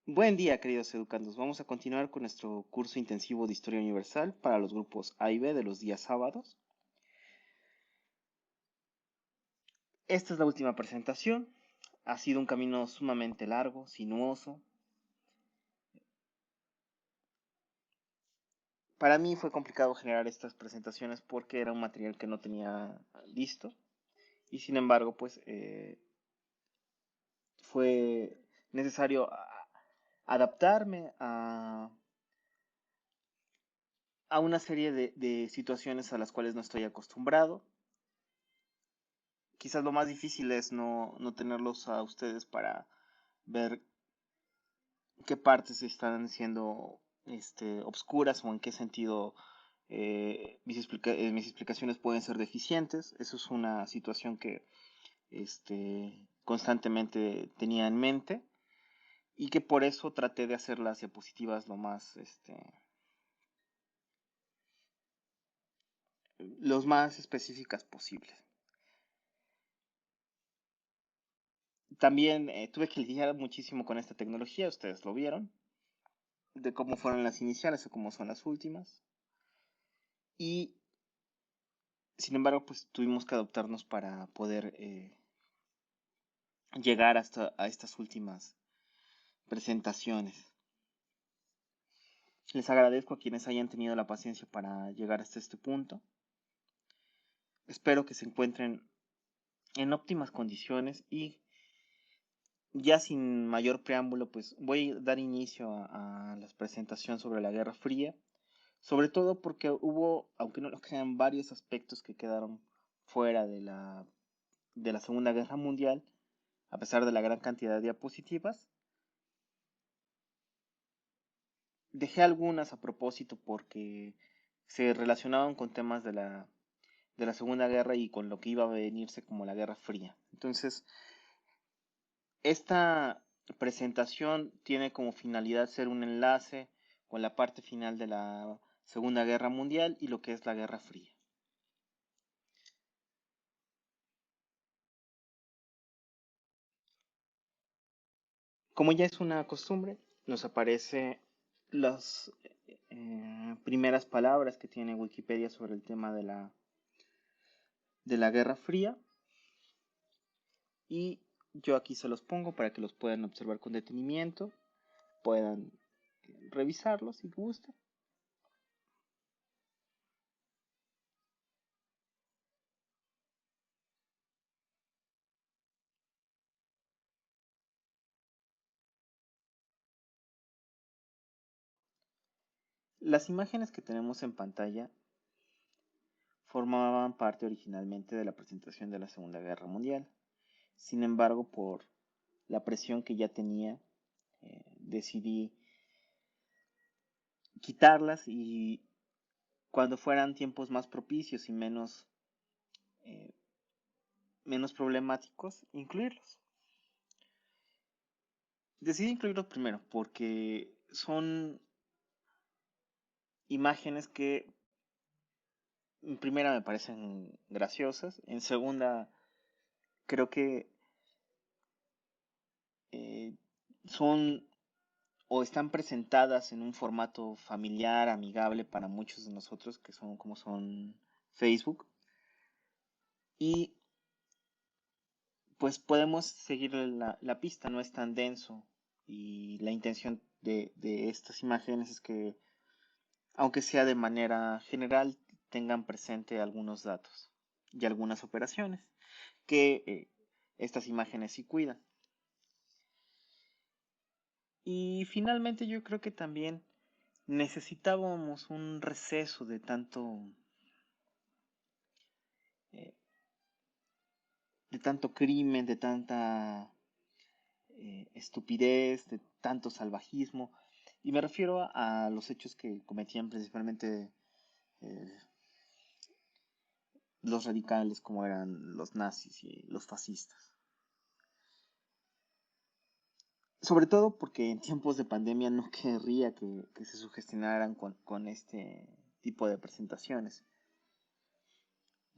Buen día, queridos educandos. Vamos a continuar con nuestro curso intensivo de Historia Universal para los grupos A y B de los días sábados. Esta es la última presentación. Ha sido un camino sumamente largo, sinuoso. Para mí fue complicado generar estas presentaciones porque era un material que no tenía listo y sin embargo, pues fue necesario adaptarme a una serie de situaciones a las cuales no estoy acostumbrado. Quizás lo más difícil es no tenerlos a ustedes para ver qué partes están siendo obscuras o en qué sentido mis explicaciones pueden ser deficientes. Eso es una situación que constantemente tenía en mente y que por eso traté de hacer las diapositivas los más específicas posibles. También tuve que lidiar muchísimo con esta tecnología, ustedes lo vieron, de cómo fueron las iniciales o cómo son las últimas. Y sin embargo, pues tuvimos que adaptarnos para poder llegar hasta a estas últimas presentaciones. Les agradezco a quienes hayan tenido la paciencia para llegar hasta este punto. Espero que se encuentren en óptimas condiciones y ya sin mayor preámbulo, pues voy a dar inicio a la presentación sobre la Guerra Fría, sobre todo porque hubo, aunque no lo crean, varios aspectos que quedaron fuera de la Segunda Guerra Mundial, a pesar de la gran cantidad de diapositivas. Dejé algunas a propósito porque se relacionaban con temas de la Segunda Guerra y con lo que iba a venirse como la Guerra Fría. Entonces, esta presentación tiene como finalidad ser un enlace con la parte final de la Segunda Guerra Mundial y lo que es la Guerra Fría. Como ya es una costumbre, nos aparece las primeras palabras que tiene Wikipedia sobre el tema de la Guerra Fría. Y yo aquí se los pongo para que los puedan observar con detenimiento, puedan revisarlos si gustan. Las imágenes que tenemos en pantalla formaban parte originalmente de la presentación de la Segunda Guerra Mundial. Sin embargo, por la presión que ya tenía, decidí quitarlas y cuando fueran tiempos más propicios y eh, menos problemáticos, incluirlos. Decidí incluirlos primero porque son imágenes que en primera me parecen graciosas, en segunda creo que eh, son o están presentadas en un formato familiar, amigable para muchos de nosotros que son como son Facebook y pues podemos seguir la pista, no es tan denso y la intención de estas imágenes es que aunque sea de manera general tengan presente algunos datos y algunas operaciones que estas imágenes sí cuidan. Y finalmente yo creo que también necesitábamos un receso eh, de tanto crimen, de tanta estupidez, de tanto salvajismo. Y me refiero a los hechos que cometían principalmente eh, los radicales como eran los nazis y los fascistas. Sobre todo porque en tiempos de pandemia no querría que se sugestionaran con este tipo de presentaciones.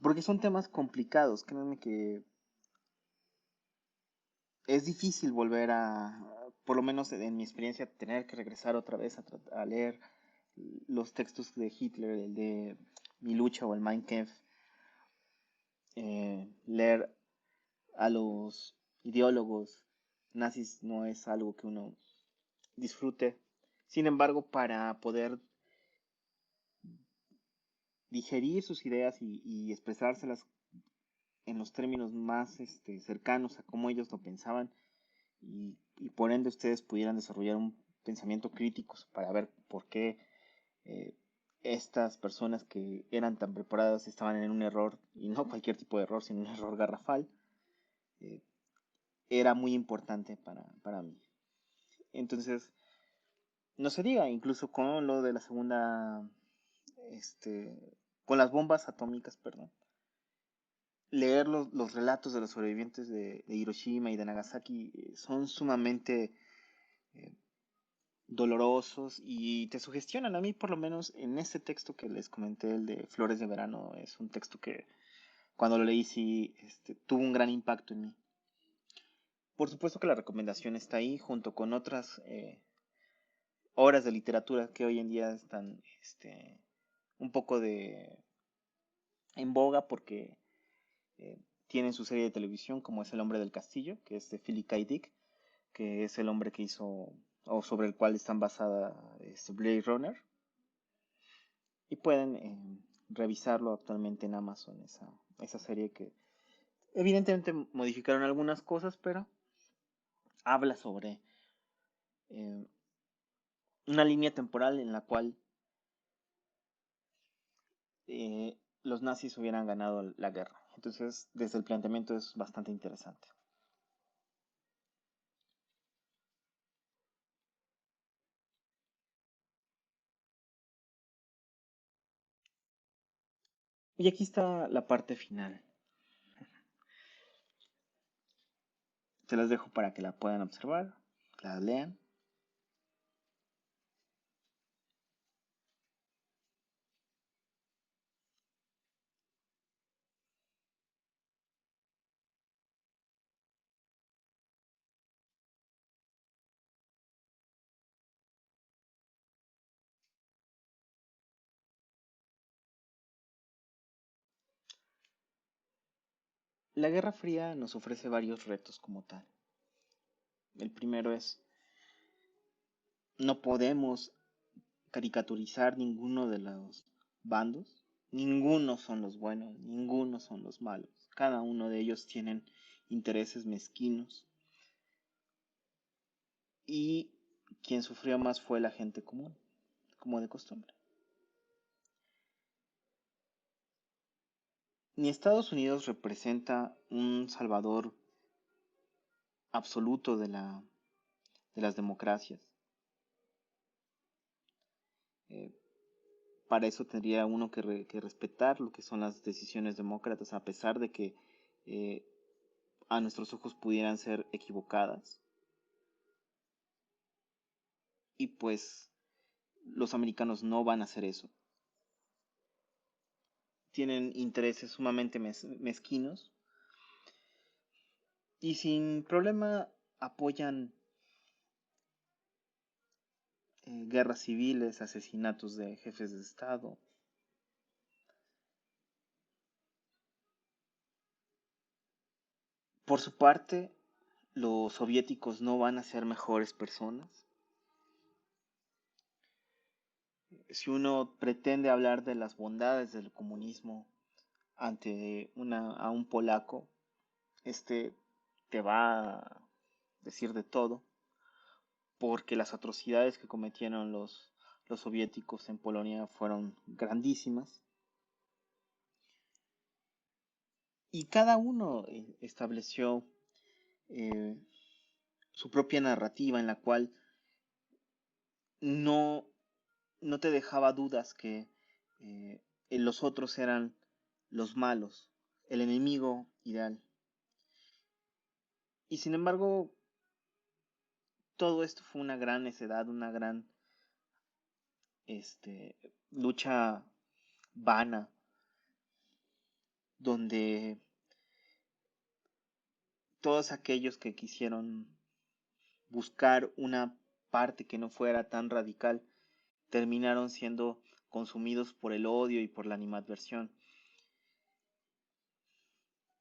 Porque son temas complicados, créanme que es difícil volver a por lo menos en mi experiencia, tener que regresar otra vez a leer los textos de Hitler, el de Mi lucha o el Mein Kampf, leer a los ideólogos nazis no es algo que uno disfrute. Sin embargo, para poder digerir sus ideas y expresárselas en los términos más cercanos a cómo ellos lo pensaban y por ende ustedes pudieran desarrollar un pensamiento crítico para ver por qué eh, estas personas que eran tan preparadas estaban en un error, y no cualquier tipo de error, sino un error garrafal, eh, era muy importante para mí. Entonces, no se diga, incluso con lo de la segunda, con las bombas atómicas, perdón, leer los relatos de los sobrevivientes de Hiroshima y de Nagasaki son sumamente eh, dolorosos y te sugestionan. A mí, por lo menos, en este texto que les comenté, el de Flores de Verano, es un texto que cuando lo leí sí tuvo un gran impacto en mí. Por supuesto que la recomendación está ahí, junto con otras obras de literatura que hoy en día están un poco en boga porque tienen su serie de televisión, como es El hombre del castillo, que es de Philip K. Dick, que es el hombre que hizo, o sobre el cual están basada Blade Runner. Y pueden revisarlo actualmente en Amazon, esa serie que evidentemente modificaron algunas cosas, pero habla sobre eh, una línea temporal en la cual los nazis hubieran ganado la guerra. Entonces, desde el planteamiento es bastante interesante. Y aquí está la parte final. Se las dejo para que la puedan observar, la lean. La Guerra Fría nos ofrece varios retos como tal. El primero es, no podemos caricaturizar ninguno de los bandos. Ninguno son los buenos, ninguno son los malos. Cada uno de ellos tienen intereses mezquinos. Y quien sufrió más fue la gente común, como de costumbre. Ni Estados Unidos representa un salvador absoluto de las democracias. Eh, para eso tendría uno que respetar lo que son las decisiones demócratas, a pesar de que eh, a nuestros ojos pudieran ser equivocadas. Y pues los americanos no van a hacer eso. Tienen intereses sumamente mezquinos y sin problema apoyan guerras civiles, asesinatos de jefes de Estado. Por su parte, los soviéticos no van a ser mejores personas. Si uno pretende hablar de las bondades del comunismo ante a un polaco, este te va a decir de todo, porque las atrocidades que cometieron los soviéticos en Polonia fueron grandísimas. Y cada uno estableció eh, su propia narrativa en la cual no, no te dejaba dudas que los otros eran los malos, el enemigo ideal. Y sin embargo, todo esto fue una gran necedad, una gran lucha vana, donde todos aquellos que quisieron buscar una parte que no fuera tan radical, terminaron siendo consumidos por el odio y por la animadversión.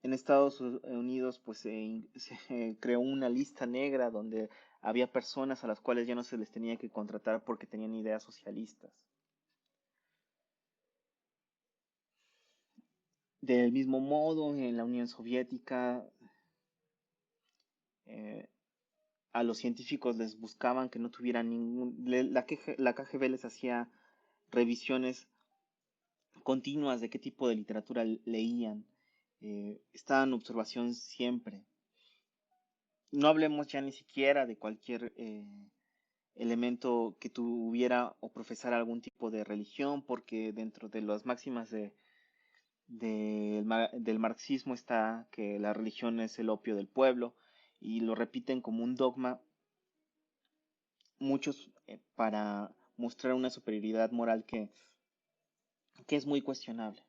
En Estados Unidos pues se creó una lista negra donde había personas a las cuales ya no se les tenía que contratar porque tenían ideas socialistas. Del mismo modo, en la Unión Soviética, eh, a los científicos les buscaban que no tuvieran la KGB les hacía revisiones continuas de qué tipo de literatura leían. Estaba en observación siempre. No hablemos ya ni siquiera de cualquier elemento que tuviera o profesara algún tipo de religión, porque dentro de las máximas del marxismo está que la religión es el opio del pueblo y lo repiten como un dogma muchos para mostrar una superioridad moral que es muy cuestionable.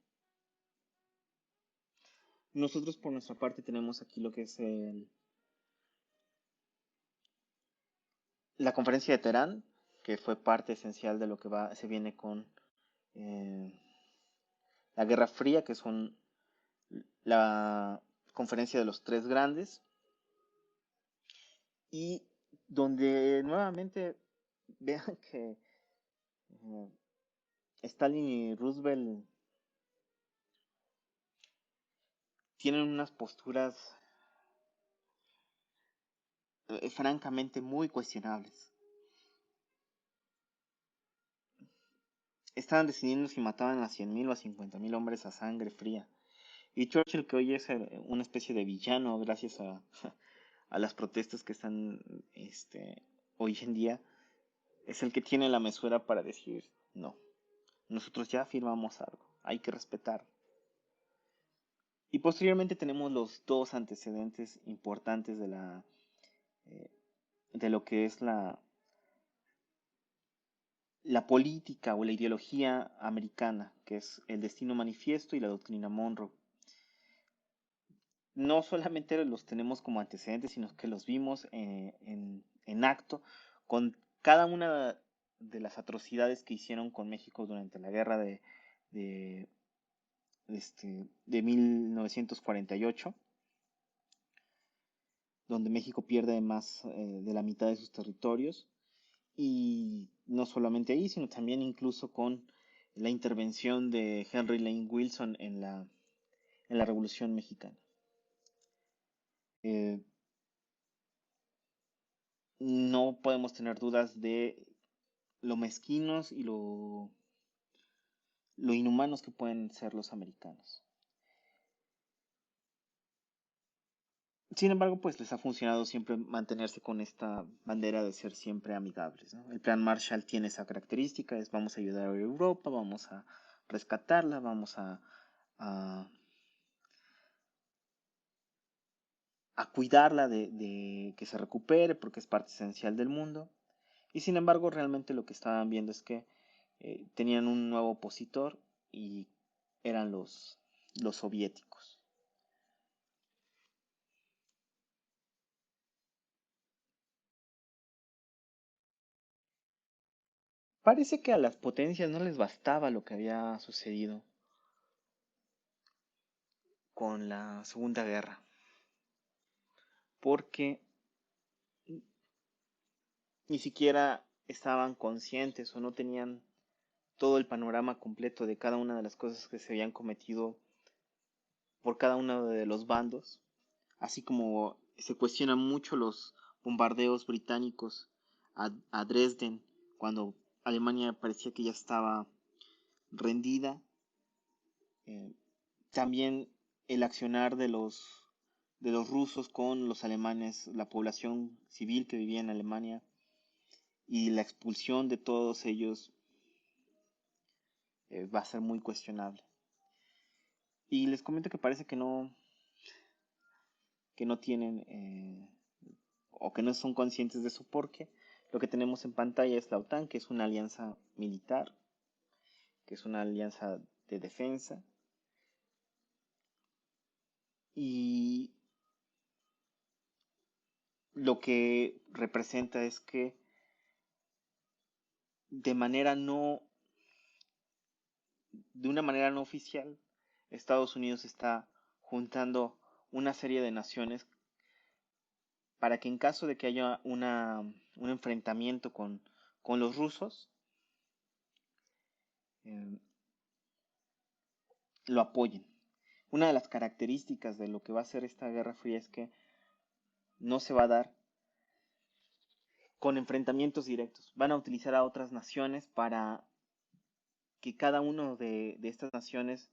Nosotros por nuestra parte tenemos aquí lo que es la conferencia de Teherán, que fue parte esencial de lo que se viene con eh, la Guerra Fría, que son la conferencia de los tres grandes, y donde nuevamente vean que eh, Stalin y Roosevelt tienen unas posturas francamente muy cuestionables. Estaban decidiendo si mataban a 100.000 o a 50.000 hombres a sangre fría. Y Churchill, que hoy es una especie de villano gracias a las protestas que están hoy en día, es el que tiene la mesura para decir, no, nosotros ya firmamos algo, hay que respetar. Y posteriormente tenemos los dos antecedentes importantes eh, de lo que es la política o la ideología americana, que es el Destino Manifiesto y la Doctrina Monroe. No solamente los tenemos como antecedentes, sino que los vimos en acto con cada una de las atrocidades que hicieron con México durante la guerra de, de 1948, donde México pierde más de la mitad de sus territorios. Y no solamente ahí, sino también incluso con la intervención de Henry Lane Wilson en la Revolución Mexicana. Eh, no podemos tener dudas de lo mezquinos y lo inhumanos que pueden ser los americanos. Sin embargo, pues les ha funcionado siempre mantenerse con esta bandera de ser siempre amigables, ¿no? El plan Marshall tiene esa característica, es vamos a ayudar a Europa, vamos a rescatarla, vamos a, a cuidarla de que se recupere porque es parte esencial del mundo. Y sin embargo, realmente lo que estaban viendo es que tenían un nuevo opositor y eran los soviéticos. Parece que a las potencias no les bastaba lo que había sucedido con la Segunda Guerra, porque ni siquiera estaban conscientes o no tenían todo el panorama completo de cada una de las cosas que se habían cometido por cada uno de los bandos, así como se cuestionan mucho los bombardeos británicos a Dresden cuando Alemania parecía que ya estaba rendida. Eh, También el accionar de los rusos con los alemanes, la población civil que vivía en Alemania y la expulsión de todos ellos va a ser muy cuestionable. Y les comento que parece que no tienen o que no son conscientes de eso porque lo que tenemos en pantalla es la OTAN, que es una alianza militar, que es una alianza de defensa y lo que representa es que de manera no, de una manera no oficial, Estados Unidos está juntando una serie de naciones para que en caso de que haya un enfrentamiento con los rusos, eh, lo apoyen. Una de las características de lo que va a ser esta Guerra Fría es que no se va a dar con enfrentamientos directos. Van a utilizar a otras naciones para que cada uno de estas naciones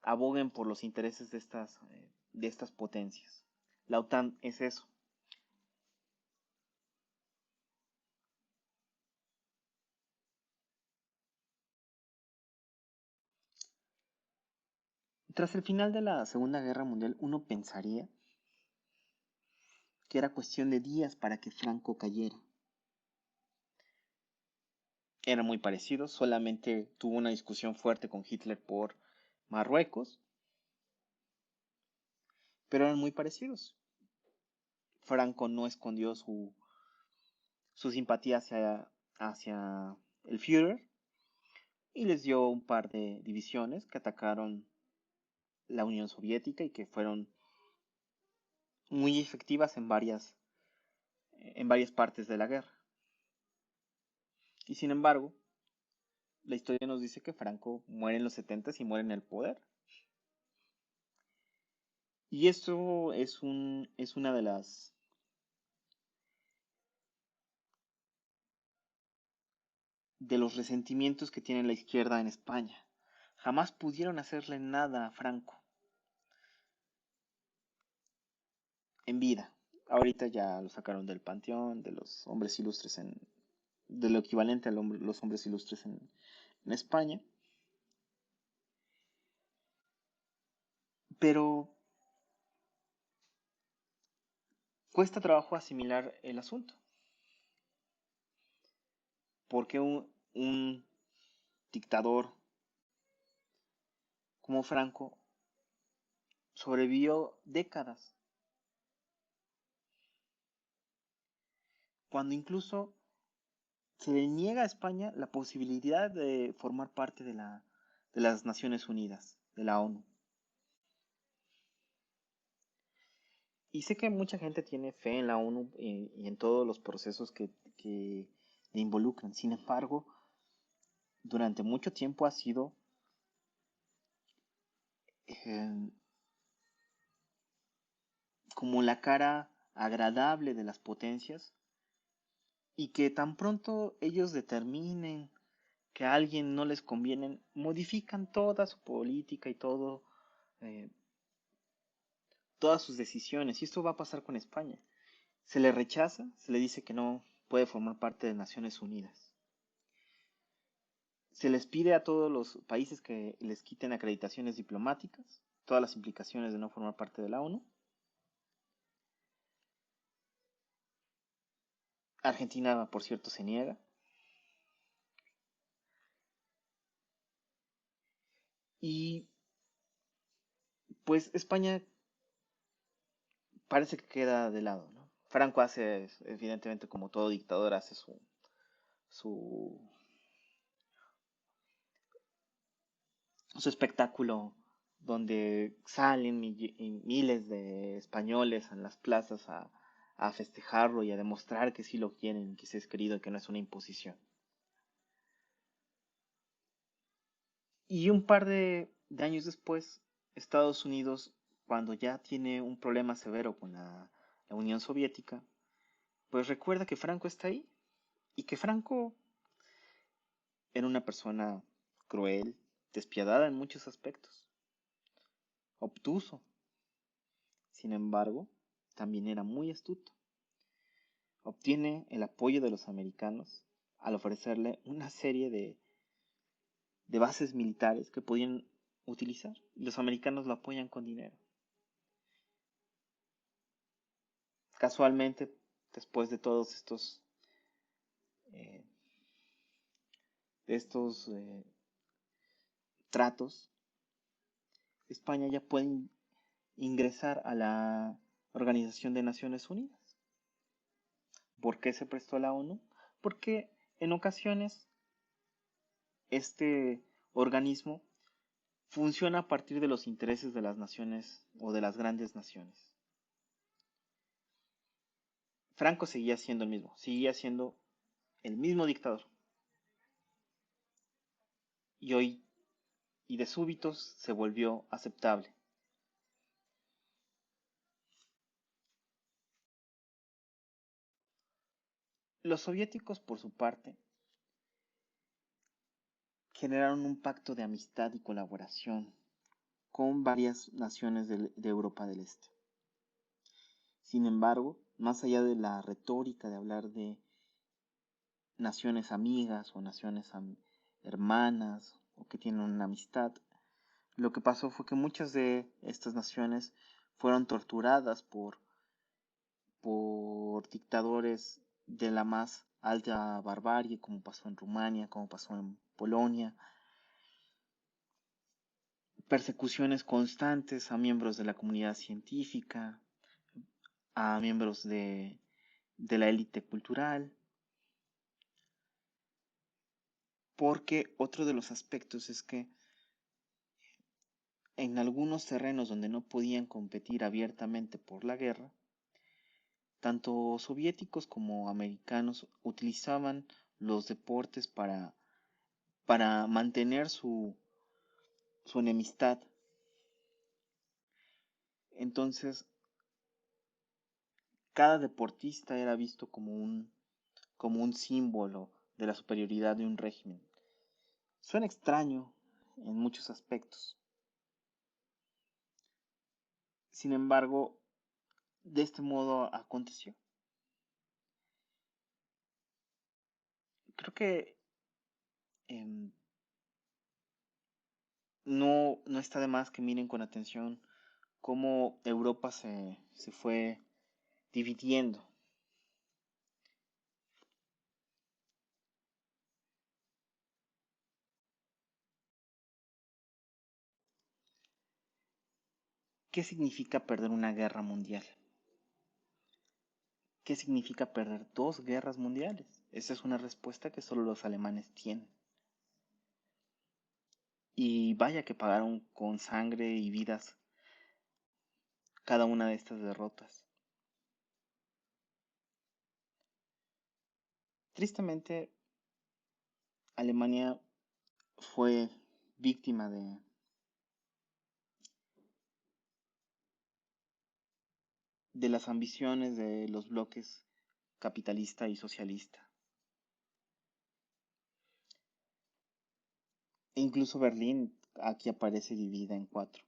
aboguen por los intereses de estas potencias. La OTAN es eso. Tras el final de la Segunda Guerra Mundial, uno pensaría que era cuestión de días para que Franco cayera. Eran muy parecidos, solamente tuvo una discusión fuerte con Hitler por Marruecos, pero eran muy parecidos. Franco no escondió su simpatía hacia el Führer y les dio un par de divisiones que atacaron la Unión Soviética y que fueron muy efectivas en varias partes de la guerra. Y sin embargo, la historia nos dice que Franco muere en los 70 y muere en el poder. Y eso es una de los resentimientos que tiene la izquierda en España. Jamás pudieron hacerle nada a Franco en vida. Ahorita ya lo sacaron del panteón, de los hombres ilustres de lo equivalente a los hombres ilustres en España. Pero cuesta trabajo asimilar el asunto. Porque un dictador como Franco sobrevivió décadas, cuando incluso se le niega a España la posibilidad de formar parte de las Naciones Unidas, de la ONU. Y sé que mucha gente tiene fe en la ONU y en todos los procesos que le involucran. Sin embargo, durante mucho tiempo ha sido eh, como la cara agradable de las potencias y que tan pronto ellos determinen que a alguien no les conviene, modifican toda su política y eh, todas sus decisiones. Y esto va a pasar con España. Se le rechaza, se le dice que no puede formar parte de Naciones Unidas. Se les pide a todos los países que les quiten acreditaciones diplomáticas, todas las implicaciones de no formar parte de la ONU. Argentina, por cierto, se niega. Y pues España parece que queda de lado, ¿no? Franco hace, evidentemente, como todo dictador, hace su, su espectáculo donde salen miles de españoles en las plazas a festejarlo y a demostrar que sí lo quieren, que sí es querido y que no es una imposición. Y un par de años después, Estados Unidos, cuando ya tiene un problema severo con la Unión Soviética, pues recuerda que Franco está ahí y que Franco era una persona cruel, despiadada en muchos aspectos, obtuso. Sin embargo, también era muy astuto. Obtiene el apoyo de los americanos al ofrecerle una serie de bases militares que podían utilizar. Y los americanos lo apoyan con dinero. Casualmente, después de todos eh, estos tratos, España ya puede ingresar a la Organización de Naciones Unidas. ¿Por qué se prestó a la ONU? Porque en ocasiones este organismo funciona a partir de los intereses de las naciones o de las grandes naciones. Franco seguía siendo el mismo dictador. Y hoy, y de súbitos, se volvió aceptable. Los soviéticos, por su parte, generaron un pacto de amistad y colaboración con varias naciones de Europa del Este. Sin embargo, más allá de la retórica de hablar de naciones amigas o naciones hermanas o que tienen una amistad, lo que pasó fue que muchas de estas naciones fueron torturadas por dictadores de la más alta barbarie, como pasó en Rumania, como pasó en Polonia, persecuciones constantes a miembros de la comunidad científica, a miembros de la élite cultural, porque otro de los aspectos es que en algunos terrenos donde no podían competir abiertamente por la guerra, tanto soviéticos como americanos utilizaban los deportes para mantener su enemistad. Entonces, cada deportista era visto como un símbolo de la superioridad de un régimen. Suena extraño en muchos aspectos. Sin embargo, de este modo aconteció. Creo que eh, no está de más que miren con atención cómo Europa se fue dividiendo. ¿Qué significa perder una guerra mundial? ¿Qué significa perder dos guerras mundiales? Esa es una respuesta que solo los alemanes tienen. Y vaya que pagaron con sangre y vidas cada una de estas derrotas. Tristemente, Alemania fue víctima de las ambiciones de los bloques capitalista y socialista. E incluso Berlín aquí aparece dividida en cuatro.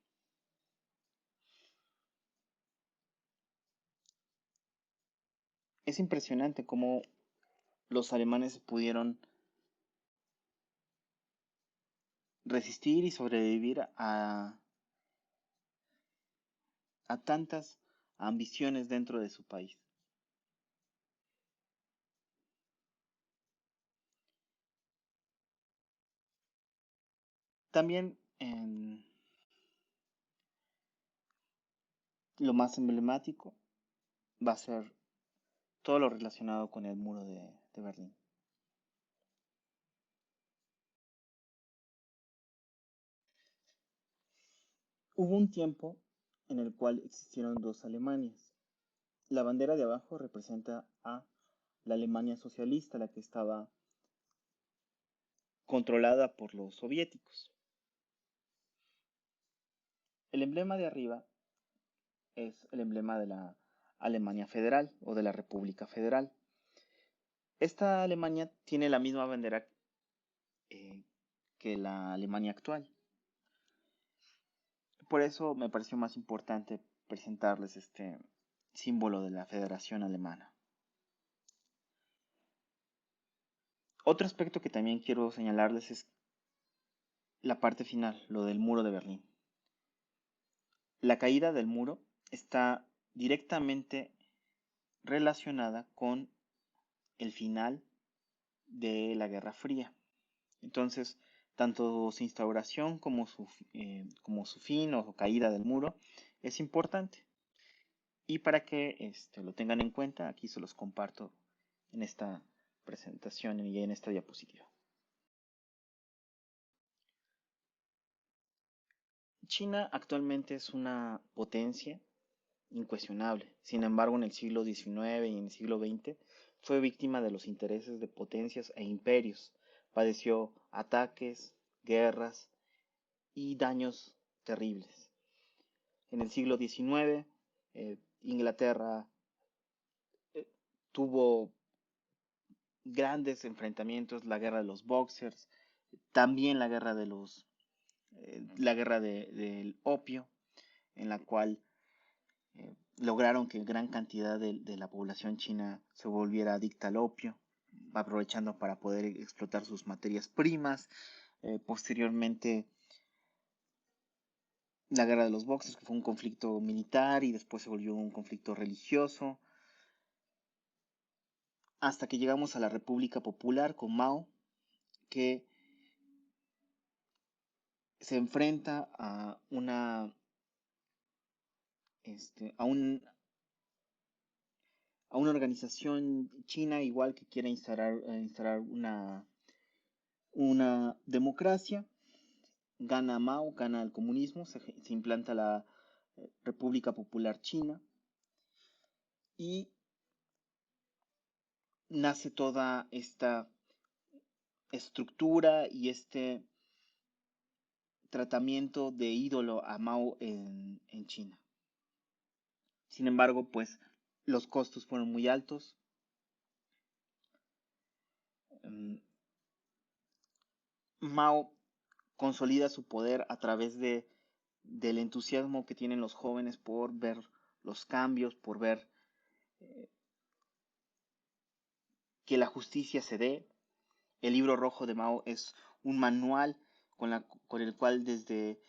Es impresionante cómo los alemanes pudieron resistir y sobrevivir a tantas ambiciones dentro de su país. También en lo más emblemático va a ser todo lo relacionado con el muro de Berlín. Hubo un tiempo en el cual existieron dos Alemanias. La bandera de abajo representa a la Alemania socialista, la que estaba controlada por los soviéticos. El emblema de arriba es el emblema de la Alemania Federal o de la República Federal. Esta Alemania tiene la misma bandera eh, que la Alemania actual. Por eso me pareció más importante presentarles este símbolo de la Federación Alemana. Otro aspecto que también quiero señalarles es la parte final, lo del muro de Berlín. La caída del muro está directamente relacionada con el final de la Guerra Fría. Entonces, tanto su instauración como su fin o caída del muro es importante. Y para que lo tengan en cuenta, aquí se los comparto en esta presentación y en esta diapositiva. China actualmente es una potencia incuestionable. Sin embargo, en el siglo XIX y en el siglo XX fue víctima de los intereses de potencias e imperios. Padeció ataques, guerras y daños terribles. En el siglo XIX, Inglaterra tuvo grandes enfrentamientos, la guerra de los Boxers, también la guerra del opio, en la cual lograron que gran cantidad de la población china se volviera adicta al opio, aprovechando para poder explotar sus materias primas. Posteriormente, la guerra de los Boxers, que fue un conflicto militar y después se volvió un conflicto religioso, hasta que llegamos a la República Popular con Mao, que se enfrenta a una a una organización china igual que quiere instalar una democracia. Gana Mao, gana el comunismo, se implanta la República Popular China y nace toda esta estructura y este tratamiento de ídolo a Mao en China. Sin embargo, pues los costos fueron muy altos. Mao consolida su poder a través del entusiasmo que tienen los jóvenes por ver los cambios, por ver que la justicia se dé. El libro rojo de Mao es un manual con el cual desde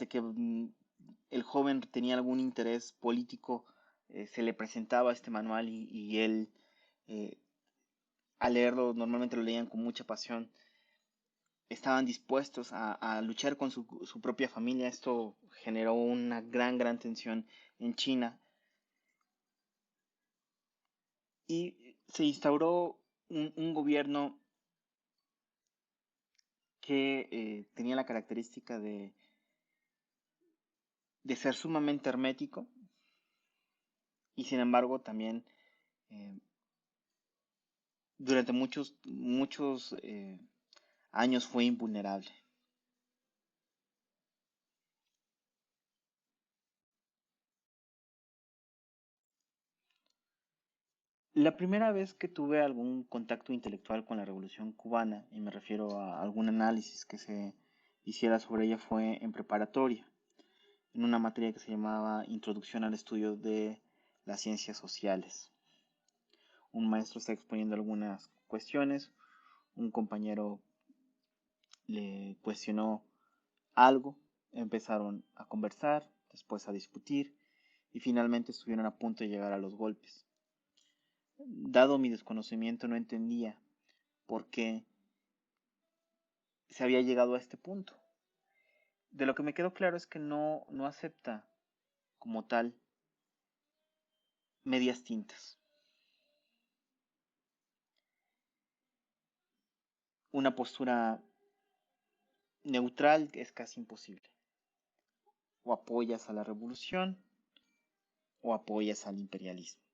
que el joven tenía algún interés político, se le presentaba este manual y él, al leerlo, normalmente lo leían con mucha pasión, estaban dispuestos a luchar con su propia familia. Esto generó una gran tensión en China y se instauró un gobierno que tenía la característica de ser sumamente hermético y sin embargo también durante muchos años fue invulnerable. La primera vez que tuve algún contacto intelectual con la Revolución Cubana, y me refiero a algún análisis que se hiciera sobre ella, fue en preparatoria, en una materia que se llamaba Introducción al Estudio de las Ciencias Sociales. Un maestro está exponiendo algunas cuestiones, un compañero le cuestionó algo, empezaron a conversar, después a discutir y finalmente estuvieron a punto de llegar a los golpes. Dado mi desconocimiento, no entendía por qué se había llegado a este punto. De lo que me quedó claro es que no acepta como tal medias tintas. Una postura neutral es casi imposible. O apoyas a la revolución o apoyas al imperialismo.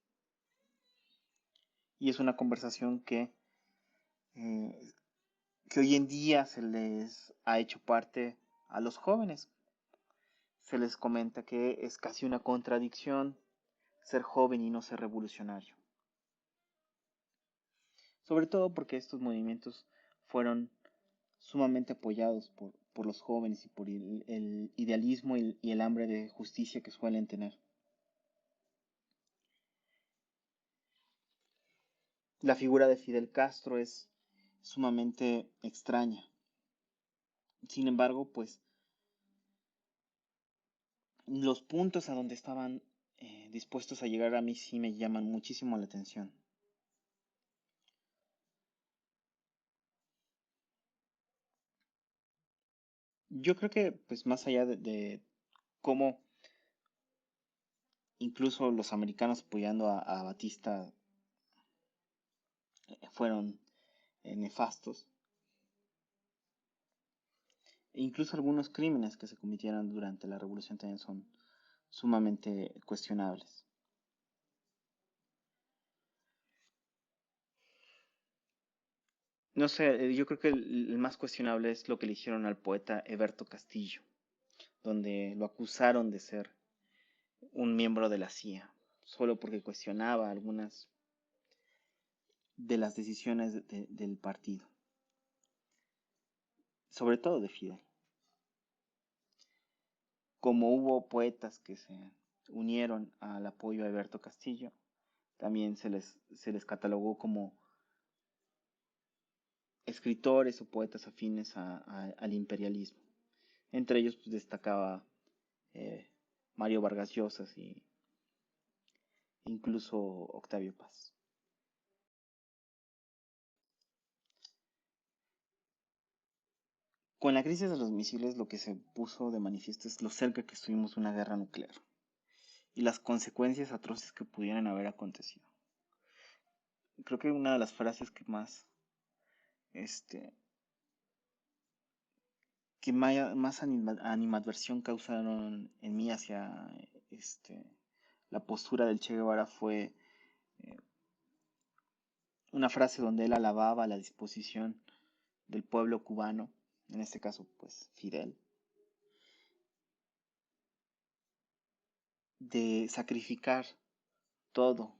Y es una conversación que hoy en día se les ha hecho parte a los jóvenes. Se les comenta que es casi una contradicción ser joven y no ser revolucionario. Sobre todo porque estos movimientos fueron sumamente apoyados por los jóvenes y por el idealismo y el hambre de justicia que suelen tener. La figura de Fidel Castro es sumamente extraña. Sin embargo, pues los puntos a donde estaban dispuestos a llegar a mí sí me llaman muchísimo la atención. Yo creo que pues más allá de cómo incluso los americanos apoyando a Batista fueron nefastos, e incluso algunos crímenes que se cometieron durante la revolución también son sumamente cuestionables. No sé, yo creo que el más cuestionable es lo que le hicieron al poeta Heberto Castillo, donde lo acusaron de ser un miembro de la CIA, solo porque cuestionaba algunas de las decisiones del partido, sobre todo de Fidel. Como hubo poetas que se unieron al apoyo a Heberto Castillo, también se les catalogó como escritores o poetas afines al imperialismo. Entre ellos pues, destacaba eh, Mario Vargas Llosa y incluso Octavio Paz. Con la crisis de los misiles lo que se puso de manifiesto es lo cerca que estuvimos de una guerra nuclear y las consecuencias atroces que pudieran haber acontecido. Creo que una de las frases que más este, que más animadversión causaron en mí hacia la postura del Che Guevara fue eh, una frase donde él alababa la disposición del pueblo cubano, en este caso pues Fidel, de sacrificar todo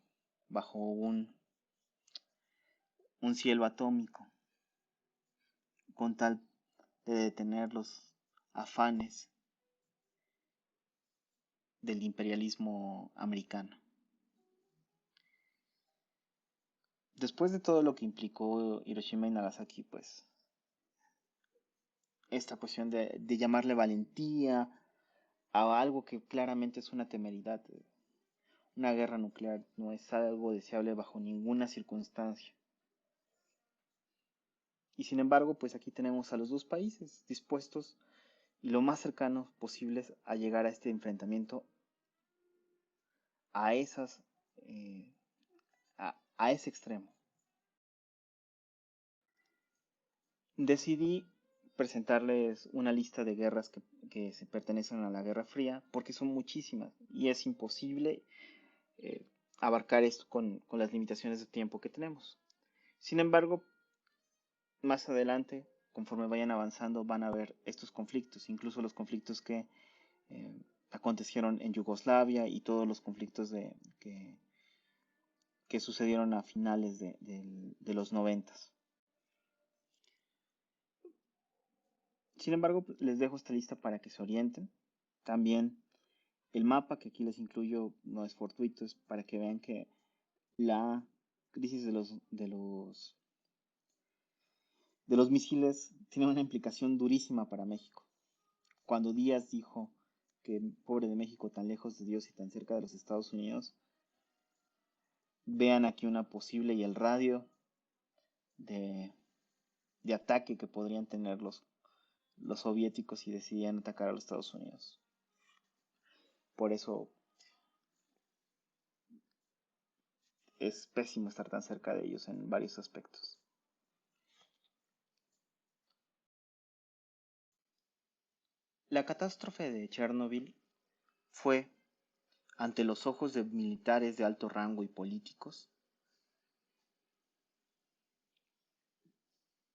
bajo un cielo atómico con tal de detener los afanes del imperialismo americano. Después de todo lo que implicó Hiroshima y Nagasaki, pues esta cuestión de llamarle valentía a algo que claramente es una temeridad, una guerra nuclear no es algo deseable bajo ninguna circunstancia. Y sin embargo, pues aquí tenemos a los dos países dispuestos y lo más cercanos posibles a llegar a este enfrentamiento, a esas, eh, a ese extremo. Decidí presentarles una lista de guerras que se pertenecen a la Guerra Fría porque son muchísimas y es imposible eh, abarcar esto con las limitaciones de tiempo que tenemos. Sin embargo, más adelante, conforme vayan avanzando, van a ver estos conflictos, incluso los conflictos que eh, acontecieron en Yugoslavia y todos los conflictos que sucedieron a finales de los 90. Sin embargo, les dejo esta lista para que se orienten. También el mapa que aquí les incluyo no es fortuito, es para que vean que la crisis de los misiles tiene una implicación durísima para México. Cuando Díaz dijo que pobre de México tan lejos de Dios y tan cerca de los Estados Unidos, vean aquí una posible y el radio de, de ataque que podrían tener los soviéticos si decidían atacar a los Estados Unidos. Por eso es pésimo estar tan cerca de ellos en varios aspectos. La catástrofe de Chernobyl fue, ante los ojos de militares de alto rango y políticos,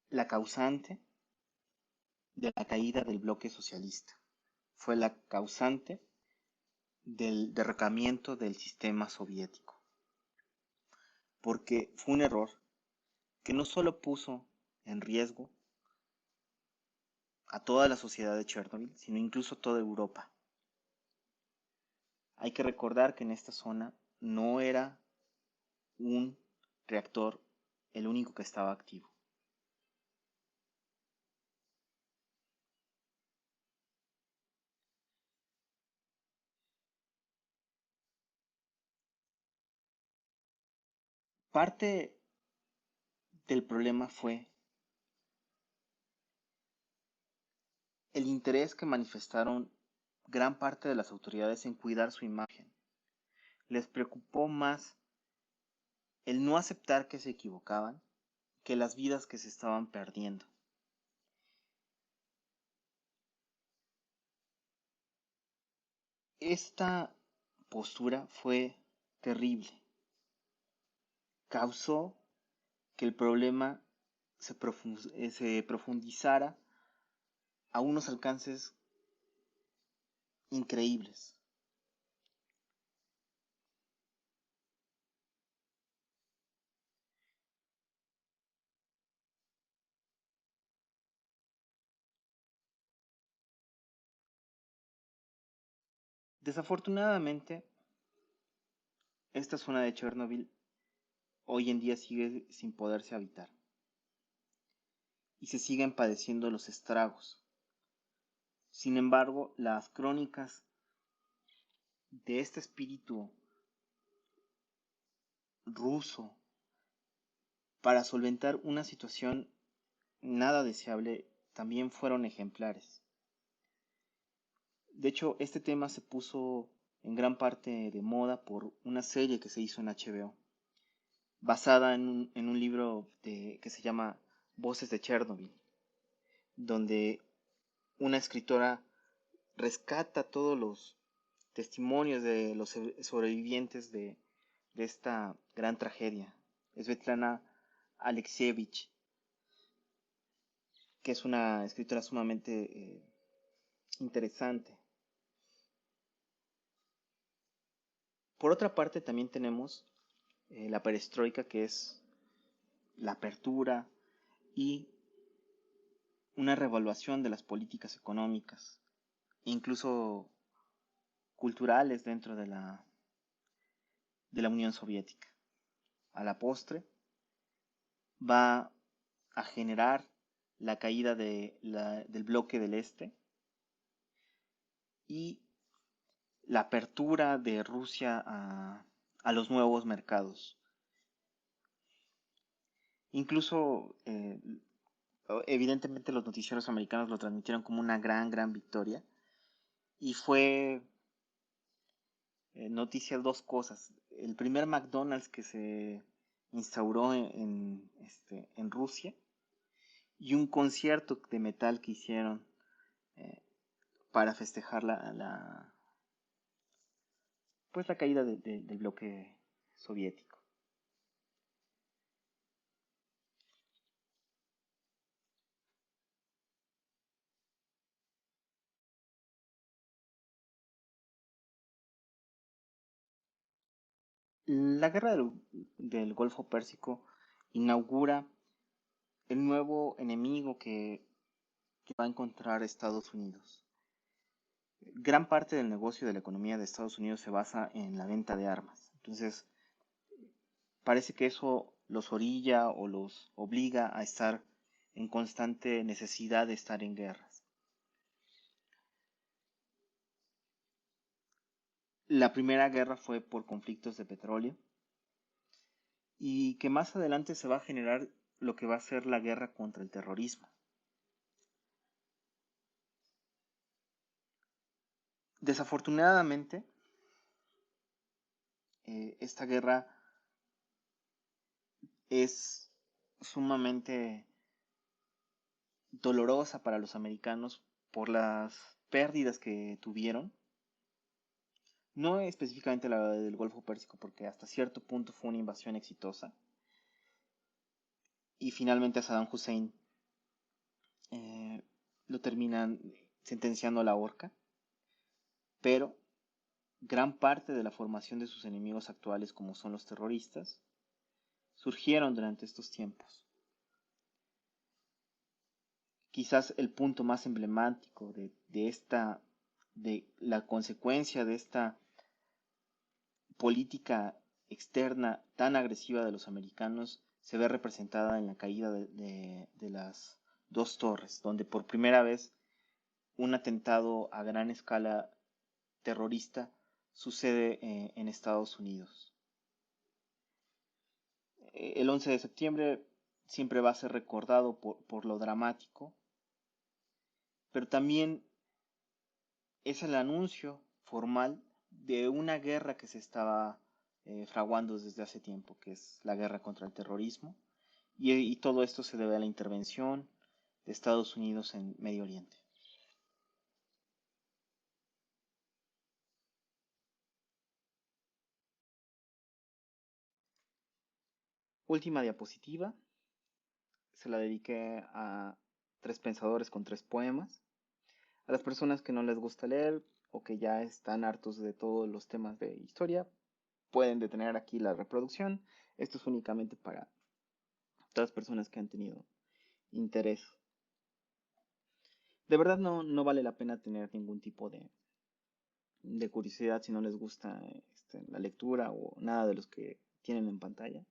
la causante de la caída del bloque socialista. Fue la causante del derrocamiento del sistema soviético. Porque fue un error que no solo puso en riesgo a toda la sociedad de Chernobyl, sino incluso toda Europa. Hay que recordar que en esta zona no era un reactor el único que estaba activo. Parte del problema fue el interés que manifestaron gran parte de las autoridades en cuidar su imagen. Les preocupó más el no aceptar que se equivocaban que las vidas que se estaban perdiendo. Esta postura fue terrible. Causó que el problema se profundizara a unos alcances increíbles. Desafortunadamente, esta zona de Chernobyl hoy en día sigue sin poderse habitar y se siguen padeciendo los estragos. Sin embargo, las crónicas de este espíritu ruso para solventar una situación nada deseable también fueron ejemplares. De hecho, este tema se puso en gran parte de moda por una serie que se hizo en HBO, basada en un libro que se llama Voces de Chernobyl, donde una escritora rescata todos los testimonios de los sobrevivientes de esta gran tragedia. Svetlana Alexievich, que es una escritora sumamente interesante. Por otra parte, también tenemos la perestroika, que es la apertura y una revaluación de las políticas económicas, incluso culturales dentro de la Unión Soviética. A la postre, va a generar la caída del bloque del Este y la apertura de Rusia a los nuevos mercados. Incluso, evidentemente, los noticieros americanos lo transmitieron como una gran victoria. Y fue noticia dos cosas. El primer McDonald's que se instauró en Rusia y un concierto de metal que hicieron eh, para festejar pues la caída del bloque soviético. La guerra del Golfo Pérsico inaugura el nuevo enemigo que va a encontrar Estados Unidos. Gran parte del negocio de la economía de Estados Unidos se basa en la venta de armas. Entonces, parece que eso los orilla o los obliga a estar en constante necesidad de estar en guerras. La primera guerra fue por conflictos de petróleo y que más adelante se va a generar lo que va a ser la guerra contra el terrorismo. Desafortunadamente, esta guerra es sumamente dolorosa para los americanos por las pérdidas que tuvieron. No específicamente la del Golfo Pérsico, porque hasta cierto punto fue una invasión exitosa. Y finalmente a Saddam Hussein eh, lo terminan sentenciando a la horca. Pero gran parte de la formación de sus enemigos actuales, como son los terroristas, surgieron durante estos tiempos. Quizás el punto más emblemático de la consecuencia de esta política externa tan agresiva de los americanos se ve representada en la caída de las dos torres, donde por primera vez un atentado a gran escala terrorista sucede en Estados Unidos. El 11 de septiembre siempre va a ser recordado por lo dramático, pero también es el anuncio formal de una guerra que se estaba fraguando desde hace tiempo, que es la guerra contra el terrorismo Y todo esto se debe a la intervención de Estados Unidos en Medio Oriente. Última diapositiva, se la dediqué a tres pensadores con tres poemas. A las personas que no les gusta leer o que ya están hartos de todos los temas de historia, pueden detener aquí la reproducción. Esto es únicamente para todas las personas que han tenido interés. De verdad no vale la pena tener ningún tipo de curiosidad si no les gusta la lectura o nada de los que tienen en pantalla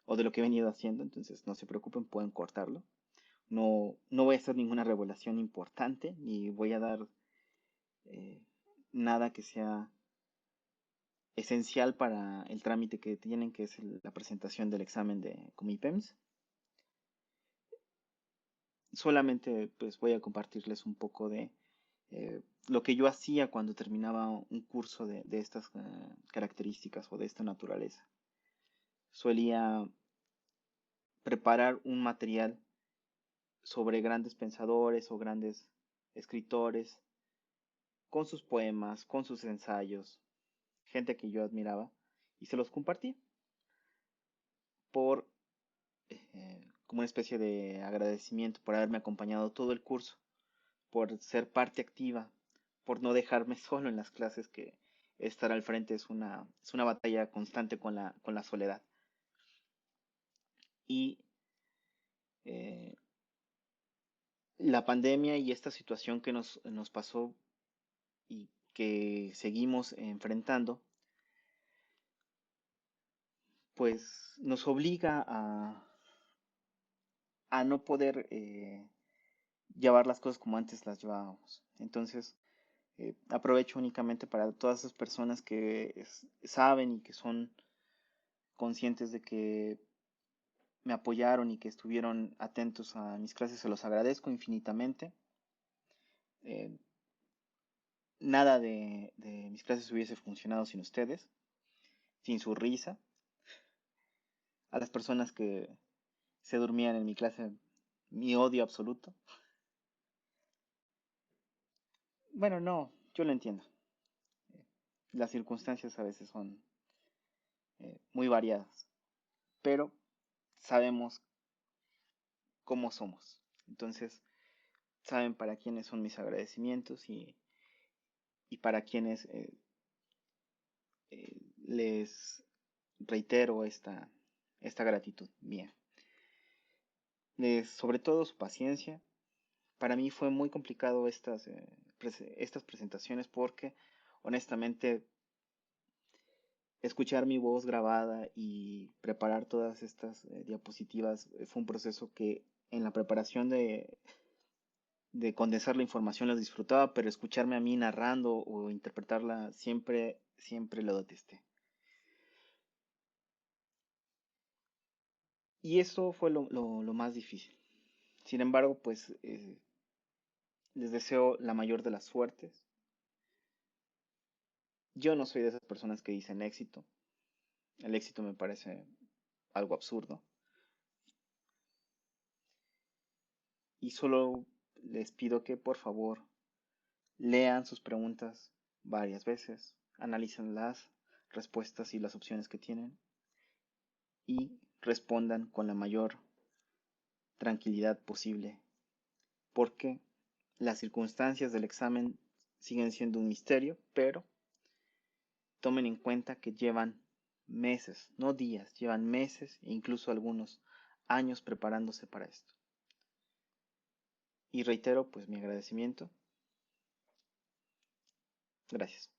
o de lo que he venido haciendo, entonces no se preocupen, pueden cortarlo. No voy a hacer ninguna revelación importante ni voy a dar eh, nada que sea esencial para el trámite que tienen, que es la presentación del examen de Comipems. Solamente pues voy a compartirles un poco de lo que yo hacía cuando terminaba un curso de estas características o de esta naturaleza. Solía preparar un material sobre grandes pensadores o grandes escritores, con sus poemas, con sus ensayos, gente que yo admiraba, y se los compartí por como una especie de agradecimiento por haberme acompañado todo el curso, por ser parte activa, por no dejarme solo en las clases, que estar al frente es una batalla constante con la soledad. Y eh, la pandemia y esta situación que nos pasó y que seguimos enfrentando, pues nos obliga a no poder llevar las cosas como antes las llevábamos. Entonces, aprovecho únicamente para todas esas personas que saben y que son conscientes de que me apoyaron y que estuvieron atentos a mis clases, se los agradezco infinitamente. Eh, Nada de mis clases hubiese funcionado sin ustedes, sin su risa. A las personas que se durmían en mi clase, mi odio absoluto. Bueno, no, yo lo entiendo. Las circunstancias a veces son muy variadas, pero sabemos cómo somos. Entonces, saben para quiénes son mis agradecimientos y para quienes les reitero esta gratitud mía. Sobre todo su paciencia. Para mí fue muy complicado estas presentaciones porque honestamente escuchar mi voz grabada y preparar todas estas diapositivas fue un proceso que en la preparación de condensar la información las disfrutaba, pero escucharme a mí narrando o interpretarla siempre lo detesté. Y eso fue lo más difícil. Sin embargo, pues les deseo la mayor de las suertes. Yo no soy de esas personas que dicen éxito. El éxito me parece algo absurdo. Y solo les pido que por favor lean sus preguntas varias veces, analicen las respuestas y las opciones que tienen y respondan con la mayor tranquilidad posible, porque las circunstancias del examen siguen siendo un misterio, pero tomen en cuenta que llevan meses, no días, llevan meses e incluso algunos años preparándose para esto. Y reitero pues mi agradecimiento. Gracias.